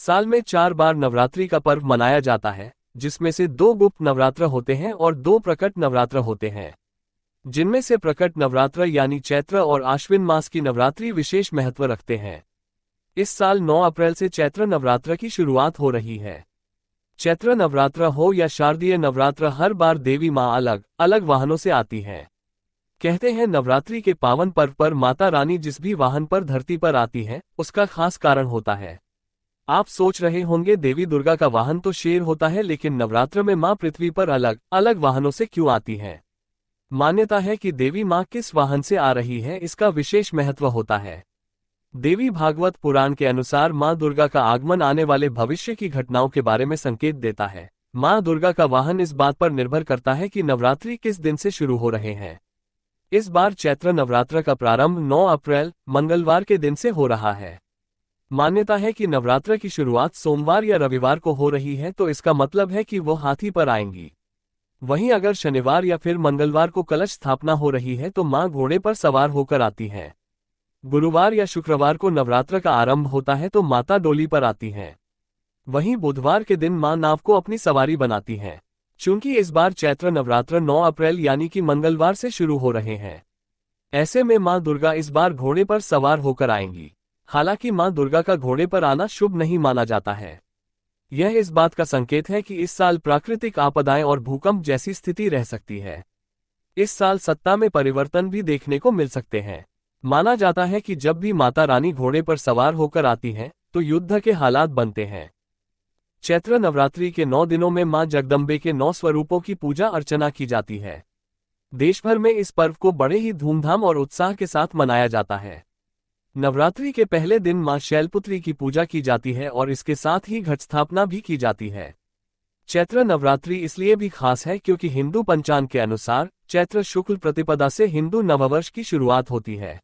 साल में 4 बार नवरात्रि का पर्व मनाया जाता है, जिसमें से 2 गुप्त नवरात्र होते हैं और 2 प्रकट नवरात्र होते हैं। जिनमें से प्रकट नवरात्र यानी चैत्र और आश्विन मास की नवरात्रि विशेष महत्व रखते हैं। इस साल 9 अप्रैल से चैत्र नवरात्र की शुरुआत हो रही है। चैत्र नवरात्र हो या शारदीय नवरात्र, हर बार देवी माँ अलग अलग वाहनों से आती हैं। कहते हैं नवरात्रि के पावन पर्व पर माता रानी जिस भी वाहन पर धरती पर आती है, उसका खास कारण होता है। आप सोच रहे होंगे देवी दुर्गा का वाहन तो शेर होता है, लेकिन नवरात्र में माँ पृथ्वी पर अलग अलग वाहनों से क्यों आती हैं? मान्यता है कि देवी माँ किस वाहन से आ रही है, इसका विशेष महत्व होता है। देवी भागवत पुराण के अनुसार माँ दुर्गा का आगमन आने वाले भविष्य की घटनाओं के बारे में संकेत देता है। माँ दुर्गा का वाहन इस बात पर निर्भर करता है कि नवरात्रि किस दिन से शुरू हो रहे हैं। इस बार चैत्र नवरात्र का प्रारंभ 9 अप्रैल मंगलवार के दिन से हो रहा है। मान्यता है कि नवरात्र की शुरुआत सोमवार या रविवार को हो रही है, तो इसका मतलब है कि वो हाथी पर आएंगी। वहीं अगर शनिवार या फिर मंगलवार को कलश स्थापना हो रही है, तो माँ घोड़े पर सवार होकर आती हैं। गुरुवार या शुक्रवार को नवरात्र का आरंभ होता है, तो माता डोली पर आती हैं। वहीं बुधवार के दिन माँ नाव को अपनी सवारी बनाती हैं। चूंकि इस बार चैत्र नवरात्र 9 अप्रैल यानी कि मंगलवार से शुरू हो रहे हैं, ऐसे में माँ दुर्गा इस बार घोड़े पर सवार होकर आएंगी। हालांकि माँ दुर्गा का घोड़े पर आना शुभ नहीं माना जाता है। यह इस बात का संकेत है कि इस साल प्राकृतिक आपदाएं और भूकंप जैसी स्थिति रह सकती है। इस साल सत्ता में परिवर्तन भी देखने को मिल सकते हैं। माना जाता है कि जब भी माता रानी घोड़े पर सवार होकर आती हैं, तो युद्ध के हालात बनते हैं। चैत्र नवरात्रि के 9 दिनों में मां जगदम्बे के 9 स्वरूपों की पूजा अर्चना की जाती है। देश भर में इस पर्व को बड़े ही धूमधाम और उत्साह के साथ मनाया जाता है। नवरात्रि के पहले दिन मां शैलपुत्री की पूजा की जाती है और इसके साथ ही घट स्थापना भी की जाती है। चैत्र नवरात्रि इसलिए भी खास है क्योंकि हिंदू पंचांग के अनुसार चैत्र शुक्ल प्रतिपदा से हिंदू नववर्ष की शुरुआत होती है।